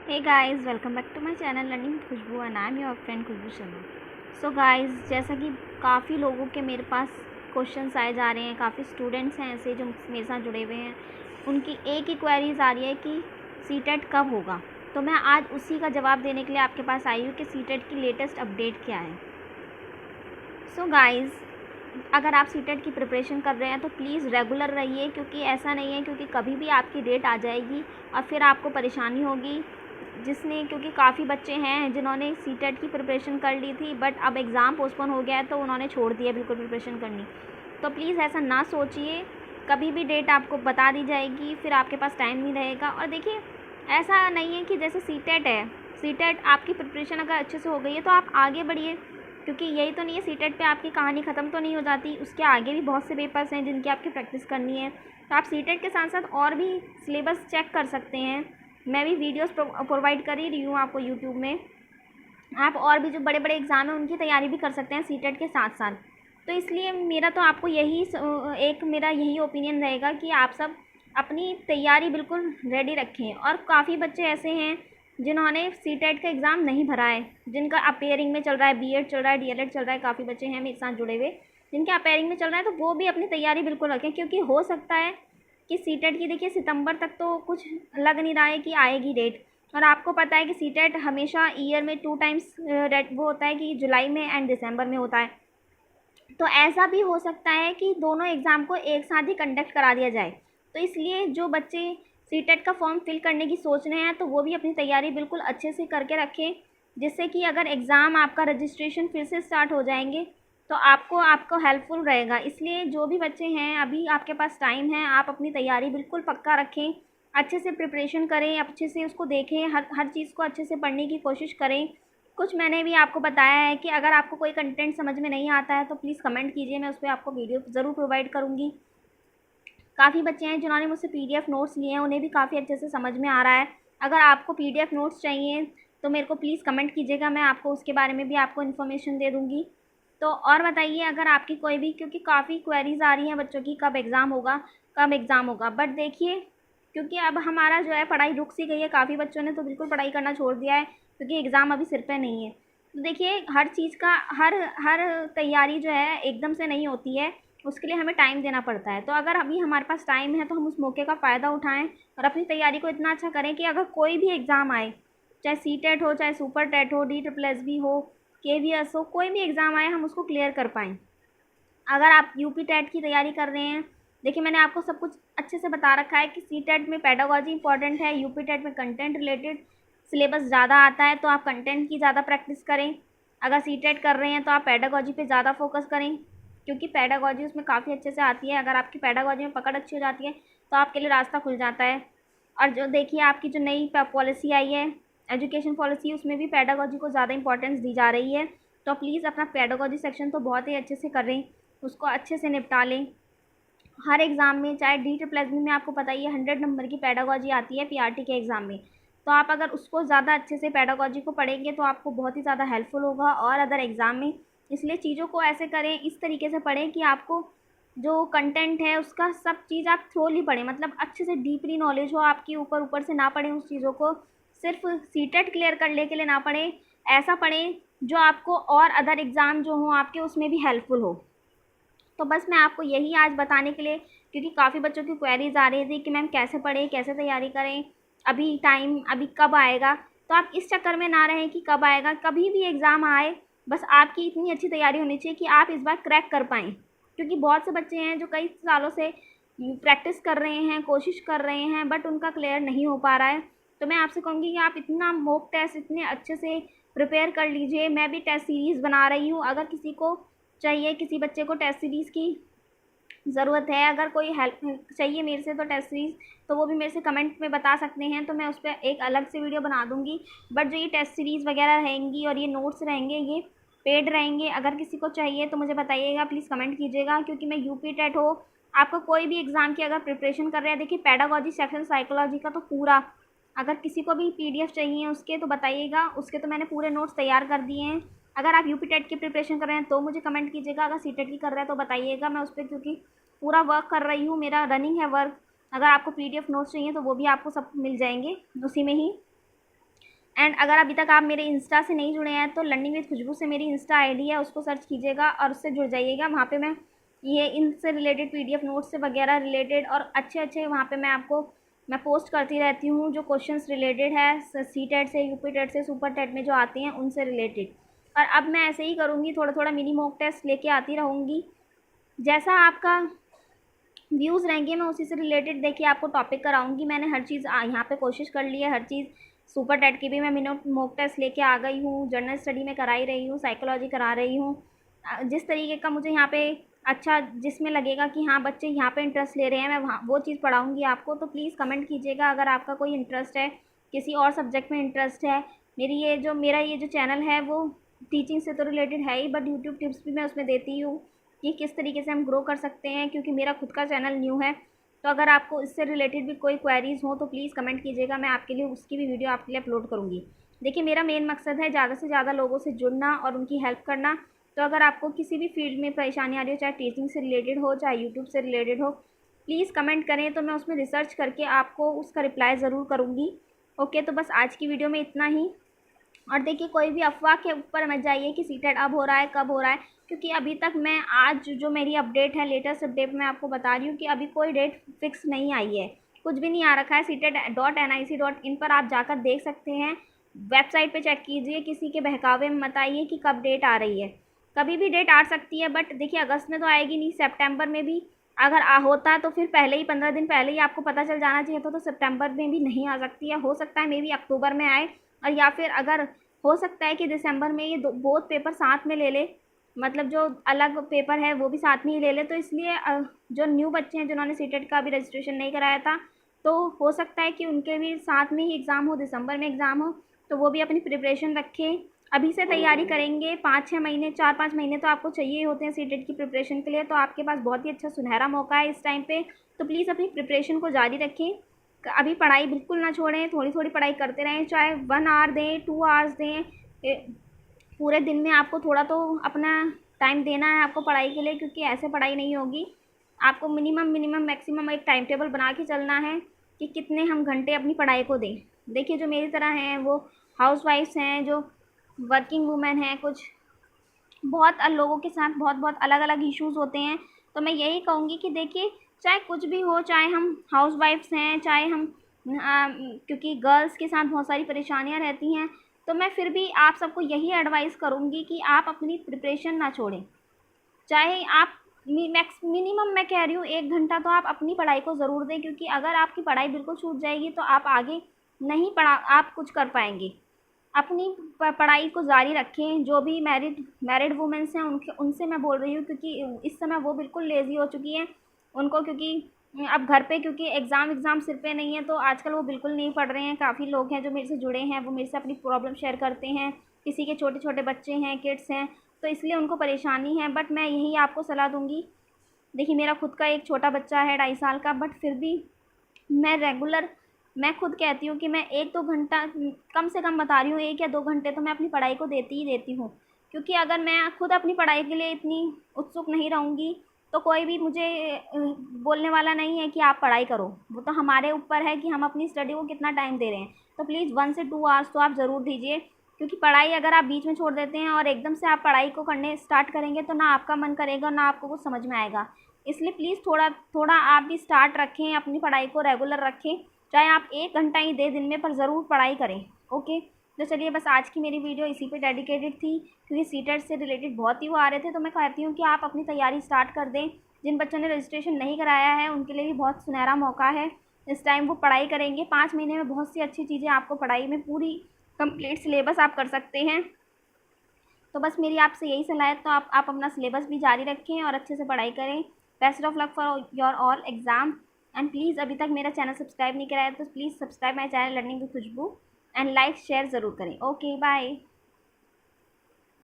Hey guys, welcome back to my channel learning with Khushboo and I am your friend Khushboo Sharma. So guys, जैसा कि काफ़ी लोगों के मेरे पास क्वेश्चंस आए जा रहे हैं, काफ़ी स्टूडेंट्स हैं ऐसे जो मेरे साथ जुड़े हुए हैं, उनकी एक ही क्वेरीज आ रही है कि सीटेट कब होगा। तो मैं आज उसी का जवाब देने के लिए आपके पास आई हूँ कि सीटेट की लेटेस्ट अपडेट क्या है। सो गाइस, अगर आप सीटेट की प्रिपरेशन कर रहे हैं तो प्लीज़ रेगुलर रहिए, क्योंकि ऐसा नहीं है क्योंकि कभी भी आपकी डेट आ जाएगी और फिर आपको परेशानी होगी। क्योंकि काफ़ी बच्चे हैं जिन्होंने सीटेट की प्रिपरेशन कर ली थी, बट अब एग्ज़ाम पोस्टपोन हो गया है तो उन्होंने छोड़ दिया बिल्कुल प्रिपरेशन करनी। तो प्लीज़ ऐसा ना सोचिए, कभी भी डेट आपको बता दी जाएगी, फिर आपके पास टाइम नहीं रहेगा। और देखिए, ऐसा नहीं है कि जैसे सीटेट है, सीटेट आपकी प्रिपरेशन अगर अच्छे से हो गई है तो आप आगे बढ़िए, क्योंकि यही तो नहीं है, सीटेट पे आपकी कहानी ख़त्म तो नहीं हो जाती, उसके आगे भी बहुत से पेपर्स हैं जिनकी आपकी प्रैक्टिस करनी है। तो आप सीटेट के साथ साथ और भी सिलेबस चेक कर सकते हैं। मैं भी वीडियोस प्रोवाइड कर ही रही हूँ आपको यूट्यूब में। आप और भी जो बड़े बड़े एग्ज़ाम हैं उनकी तैयारी भी कर सकते हैं सीटेट के साथ साथ। तो इसलिए मेरा तो आपको मेरा यही ओपिनियन रहेगा कि आप सब अपनी तैयारी बिल्कुल रेडी रखें। और काफ़ी बच्चे ऐसे हैं जिन्होंने सीटेट का एग्ज़ाम नहीं भरा है, जिनका अपेयरिंग में चल रहा है, बीएड चल रहा है, डीएलएड चल रहा है, काफ़ी बच्चे हैं मेरे साथ जुड़े हुए जिनके अपेयरिंग में चल रहा है। तो वो भी अपनी तैयारी बिल्कुल रखें, क्योंकि हो सकता है कि सीटेट की, देखिए, सितंबर तक तो कुछ लग नहीं रहा है कि आएगी डेट। और आपको पता है कि सीटेट हमेशा ईयर में 2 टाइम्स वो होता है कि जुलाई में एंड दिसंबर में होता है। तो ऐसा भी हो सकता है कि दोनों एग्ज़ाम को एक साथ ही कंडक्ट करा दिया जाए। तो इसलिए जो बच्चे सीटेट का फॉर्म फिल करने की सोच रहे हैं तो वो भी अपनी तैयारी बिल्कुल अच्छे से करके रखें, जिससे कि अगर एग्ज़ाम आपका रजिस्ट्रेशन फिर से स्टार्ट हो जाएंगे तो आपको हेल्पफुल रहेगा। इसलिए जो भी बच्चे हैं, अभी आपके पास टाइम है, आप अपनी तैयारी बिल्कुल पक्का रखें, अच्छे से प्रिपरेशन करें, अच्छे से उसको देखें, हर चीज़ को अच्छे से पढ़ने की कोशिश करें। कुछ मैंने भी आपको बताया है कि अगर आपको कोई कंटेंट समझ में नहीं आता है तो प्लीज़ कमेंट कीजिए, मैं उस पर आपको वीडियो ज़रूर प्रोवाइड करूँगी। काफ़ी बच्चे हैं जिन्होंने मुझसे पीडीएफ नोट्स लिए हैं, उन्हें भी काफ़ी अच्छे से समझ में आ रहा है। अगर आपको पीडीएफ नोट्स चाहिए तो मेरे को प्लीज़ कमेंट कीजिएगा, मैं आपको उसके बारे में भी आपको इन्फॉर्मेशन दे दूँगी। तो और बताइए अगर आपकी कोई भी, क्योंकि काफ़ी क्वेरीज़ आ रही हैं बच्चों की, कब एग्ज़ाम होगा, कब एग्ज़ाम होगा। बट देखिए, क्योंकि अब हमारा जो है पढ़ाई रुक सी गई है, काफ़ी बच्चों ने तो बिल्कुल पढ़ाई करना छोड़ दिया है क्योंकि एग्ज़ाम अभी सिर पे नहीं है। तो देखिए, हर चीज़ का हर हर तैयारी जो है एकदम से नहीं होती है, उसके लिए हमें टाइम देना पड़ता है। तो अगर अभी हमारे पास टाइम है तो हम उस मौके का फ़ायदा उठाएं और अपनी तैयारी को इतना अच्छा करें कि अगर कोई भी एग्ज़ाम आए, चाहे सीटेट हो, चाहे सुपर टेट हो, DSSB हो, KVS हो, कोई भी एग्ज़ाम आए, हम उसको क्लियर कर पाएँ। अगर आप यूपी टेट की तैयारी कर रहे हैं, देखिए मैंने आपको सब कुछ अच्छे से बता रखा है कि सीटेट में पेडागोजी इंपॉर्टेंट है, यूपी टेट में कंटेंट रिलेटेड सिलेबस ज़्यादा आता है, तो आप कंटेंट की ज़्यादा प्रैक्टिस करें। अगर सीटेट कर रहे हैं तो आप पेडागोजी पे ज़्यादा फोकस करें, क्योंकि पेडागोजी उसमें काफ़ी अच्छे से आती है। अगर आपकी पेडागोजी में पकड़ अच्छी हो जाती है तो आपके लिए रास्ता खुल जाता है। और जो देखिए, आपकी जो नई पॉलिसी आई है, एजुकेशन पॉलिसी, उसमें भी पेडागोजी को ज़्यादा इंपॉर्टेंस दी जा रही है। तो प्लीज़ अपना पेडागोजी सेक्शन तो बहुत ही अच्छे से करें, उसको अच्छे से निपटा लें। हर एग्ज़ाम में, चाहे DSSB में, आपको पता ही है 100 नंबर की पेडागोजी आती है पीआरटी के एग्ज़ाम में। तो आप अगर उसको ज़्यादा अच्छे से पेडागोजी को पढ़ेंगे तो आपको बहुत ही ज़्यादा हेल्पफुल होगा और अदर एग्ज़ाम में। इसलिए चीज़ों को ऐसे करें, इस तरीके से पढ़ें कि आपको जो कंटेंट है उसका सब चीज़ आप थ्रोली पढ़ें, मतलब अच्छे से डीपली नॉलेज हो आपकी, ऊपर ऊपर से ना पढ़ें उस चीज़ों को, सिर्फ सीटेट क्लियर करने के लिए ना पढ़ें। ऐसा पढ़ें जो आपको और अदर एग्ज़ाम जो हों आपके, उसमें भी हेल्पफुल हो। तो बस मैं आपको यही आज बताने के लिए, क्योंकि काफ़ी बच्चों की क्वेरीज आ रही थी कि मैम कैसे पढ़ें, कैसे तैयारी करें, अभी कब आएगा। तो आप इस चक्कर में ना रहें कि कब आएगा, कभी भी एग्ज़ाम आए, बस आपकी इतनी अच्छी तैयारी होनी चाहिए कि आप इस बार क्रैक कर पाएँ। क्योंकि बहुत से बच्चे हैं जो कई सालों से प्रैक्टिस कर रहे हैं, कोशिश कर रहे हैं, बट उनका क्लियर नहीं हो पा रहा है। तो मैं आपसे कहूँगी कि आप इतना मॉक टेस्ट इतने अच्छे से प्रिपेयर कर लीजिए। मैं भी टेस्ट सीरीज़ बना रही हूँ, अगर किसी को चाहिए, किसी बच्चे को टेस्ट सीरीज़ की ज़रूरत है, अगर कोई हेल्प चाहिए मेरे से तो टेस्ट सीरीज़, तो वो भी मेरे से कमेंट में बता सकते हैं, तो मैं उस पर एक अलग से वीडियो बना दूँगी। बट जो ये टेस्ट सीरीज़ वगैरह रहेंगी और ये नोट्स रहेंगे, ये पेड रहेंगे। अगर किसी को चाहिए तो मुझे बताइएगा, प्लीज़ कमेंट कीजिएगा, क्योंकि मैं यूपी टेट हो, आपको कोई भी एग्ज़ाम की अगर प्रिपरेशन कर रहे हैं, देखिए पेडागोजी सेक्शन साइकोलॉजी का तो पूरा, अगर किसी को भी PDF चाहिए उसके तो बताइएगा, उसके तो मैंने पूरे नोट्स तैयार कर दिए हैं। अगर आप यूपी टेट की प्रिपरेशन कर रहे हैं तो मुझे कमेंट कीजिएगा, अगर सीटेट की कर रहे हैं तो बताइएगा, मैं उस पर क्योंकि पूरा वर्क कर रही हूँ, मेरा रनिंग है वर्क। अगर आपको PDF नोट्स चाहिए तो वो भी आपको सब मिल जाएंगे उसी में ही। एंड अगर अभी तक आप मेरे इंस्टा से नहीं जुड़े हैं तो लर्निंग विद खुशबू से मेरी इंस्टा आईडी है, उसको सर्च कीजिएगा और उससे जुड़ जाइएगा। वहाँ पे मैं ये इनसे रिलेटेड पीडीएफ नोट्स से वगैरह रिलेटेड और अच्छे अच्छे वहाँ पे मैं पोस्ट करती रहती हूँ, जो क्वेश्चंस रिलेटेड है सी टेट से, यूपी टेट से, सुपर टेट में जो आते हैं उनसे रिलेटेड। और अब मैं ऐसे ही करूँगी, थोड़ा थोड़ा मिनी मॉक टेस्ट लेके आती रहूँगी। जैसा आपका व्यूज़ रहेंगे मैं उसी से रिलेटेड देखिए आपको टॉपिक कराऊंगी। मैंने हर चीज़ यहाँ पे कोशिश कर ली है, हर चीज़। सुपर टेट की भी मैं मिनट मॉक टेस्ट लेके आ गई हूँ, जर्नल स्टडी में करा ही रही हूँ, साइकोलॉजी करा रही हूँ। जिस तरीके का मुझे यहाँ पे अच्छा जिसमें लगेगा कि हाँ बच्चे यहाँ पे इंटरेस्ट ले रहे हैं, मैं वहाँ वो चीज़ पढ़ाऊँगी आपको। तो प्लीज़ कमेंट कीजिएगा अगर आपका कोई इंटरेस्ट है, किसी और सब्जेक्ट में इंटरेस्ट है। मेरा ये जो चैनल है वो टीचिंग से तो रिलेटेड है ही, बट यूट्यूब टिप्स भी मैं उसमें देती हूँ कि किस तरीके से हम ग्रो कर सकते हैं, क्योंकि मेरा खुद का चैनल न्यू है। तो अगर आपको इससे रिलेटेड भी कोई क्वेरीज़ हो तो प्लीज़ कमेंट कीजिएगा, मैं आपके लिए उसकी भी वीडियो आपके लिए अपलोड करूँगी। देखिए मेरा मेन मकसद है ज़्यादा से ज़्यादा लोगों से जुड़ना और उनकी हेल्प करना। तो अगर आपको किसी भी फील्ड में परेशानी आ रही हो, चाहे टीचिंग से रिलेटेड हो, चाहे यूट्यूब से रिलेटेड हो, प्लीज़ कमेंट करें तो मैं उसमें रिसर्च करके आपको उसका रिप्लाई ज़रूर करूँगी। ओके, तो बस आज की वीडियो में इतना ही। और देखिए कोई भी अफवाह के ऊपर मत जाइए कि सीटेट अब हो रहा है, कब हो रहा है, क्योंकि अभी तक मैं आज जो मेरी अपडेट है, लेटेस्ट अपडेट मैं आपको बता रही हूँ कि अभी कोई डेट फिक्स नहीं आई है, कुछ भी नहीं आ रखा है। CTET.nic.in पर आप जाकर देख सकते हैं, वेबसाइट पे चेक कीजिए, किसी के बहकावे में मत आइए कि कब डेट आ रही है। कभी भी डेट आ सकती है, बट देखिए अगस्त में तो आएगी नहीं, सितंबर में भी अगर होता है तो फिर पहले ही 15 दिन पहले ही आपको पता चल जाना चाहिए था, तो सितंबर में भी नहीं आ सकती है। हो सकता है मे बी अक्टूबर में आए, और या फिर अगर हो सकता है कि दिसंबर में ये बोथ पेपर साथ में ले ले, मतलब जो अलग पेपर है वो भी साथ में ही ले ले। तो इसलिए जो न्यू बच्चे हैं जिन्होंने सीटेट का भी रजिस्ट्रेशन नहीं कराया था, तो हो सकता है कि उनके भी साथ में ही एग्ज़ाम हो, दिसंबर में एग्ज़ाम हो, तो वो भी अपनी प्रिपरेशन रखें। अभी से तैयारी करेंगे, 5-6 महीने, 4-5 महीने तो आपको चाहिए होते हैं सीटेट की प्रिपरेशन के लिए। तो आपके पास बहुत ही अच्छा सुनहरा मौका है इस टाइम पे, तो प्लीज़ अपनी प्रिपरेशन को जारी रखें। अभी पढ़ाई बिल्कुल ना छोड़ें, थोड़ी थोड़ी पढ़ाई करते रहें, चाहे 1 आवर दें, 2 आवर्स दें, पूरे दिन में आपको थोड़ा तो अपना टाइम देना है आपको पढ़ाई के लिए, क्योंकि ऐसे पढ़ाई नहीं होगी। आपको मिनिमम मैक्सिमम एक टाइम टेबल बना के चलना है कि कितने हम घंटे अपनी पढ़ाई को दें। देखिए जो मेरी तरह हैं वो हाउसवाइफ्स हैं, जो वर्किंग वूमेन हैं, कुछ बहुत लोगों के साथ बहुत अलग अलग इश्यूज़ होते हैं। तो मैं यही कहूँगी कि देखिए चाहे कुछ भी हो, चाहे हम हाउसवाइफ्स हैं, चाहे हम क्योंकि गर्ल्स के साथ बहुत सारी परेशानियाँ रहती हैं, तो मैं फिर भी आप सबको यही एडवाइस करूँगी कि आप अपनी प्रिपरेशन ना छोड़ें। चाहे आप मिनिमम मैं कह रही हूँ 1 घंटा तो आप अपनी पढ़ाई को ज़रूर दें, क्योंकि अगर आपकी पढ़ाई बिल्कुल छूट जाएगी तो आप आगे नहीं आप कुछ कर पाएंगे। अपनी पढ़ाई को जारी रखें। जो भी मैरिड वुमेन्स हैं उनसे मैं बोल रही हूँ, क्योंकि इस समय वो बिल्कुल लेज़ी हो चुकी हैं। उनको क्योंकि अब घर पे क्योंकि एग्ज़ाम सिर पे नहीं है, तो आजकल वो बिल्कुल नहीं पढ़ रहे हैं। काफ़ी लोग हैं जो मेरे से जुड़े हैं, वो मेरे से अपनी प्रॉब्लम शेयर करते हैं। किसी के छोटे छोटे बच्चे हैं, किड्स हैं, तो इसलिए उनको परेशानी है। बट मैं यही आपको सलाह दूँगी, देखिए मेरा खुद का एक छोटा बच्चा है 2.5 साल का, बट फिर भी मैं खुद कहती हूँ कि मैं 1-2 घंटा, कम से कम बता रही हूँ 1 या 2 घंटे तो मैं अपनी पढ़ाई को देती ही देती हूँ। क्योंकि अगर मैं खुद अपनी पढ़ाई के लिए इतनी उत्सुक नहीं रहूँगी तो कोई भी मुझे बोलने वाला नहीं है कि आप पढ़ाई करो। वो तो हमारे ऊपर है कि हम अपनी स्टडी को कितना टाइम दे रहे हैं। तो प्लीज़ 1 से 2 आवर्स तो आप ज़रूर दीजिए, क्योंकि पढ़ाई अगर आप बीच में छोड़ देते हैं और एकदम से आप पढ़ाई को करने स्टार्ट करेंगे तो ना आपका मन करेगा, ना आपको कुछ समझ में आएगा। इसलिए प्लीज़ थोड़ा थोड़ा आप भी स्टार्ट रखें, अपनी पढ़ाई को रेगुलर रखें, चाहे आप 1 घंटा ही दे दिन में, पर ज़रूर पढ़ाई करें। ओके, तो चलिए बस आज की मेरी वीडियो इसी पे डेडिकेटेड थी, क्योंकि सीटेट से रिलेटेड बहुत ही वो आ रहे थे। तो मैं कहती हूँ कि आप अपनी तैयारी स्टार्ट कर दें। जिन बच्चों ने रजिस्ट्रेशन नहीं कराया है उनके लिए भी बहुत सुनहरा मौका है। इस टाइम वो पढ़ाई करेंगे, 5 महीने में बहुत सी अच्छी चीज़ें आपको पढ़ाई में पूरी कंप्लीट सिलेबस आप कर सकते हैं। तो बस मेरी आपसे यही सलाह है, तो आप अपना सिलेबस भी जारी रखें और अच्छे से पढ़ाई करें। Best of luck for your all exam. And please अभी तक मेरा चैनल सब्सक्राइब नहीं कराया तो please subscribe my channel learning with Khushboo, and like share ज़रूर करें। Okay, bye.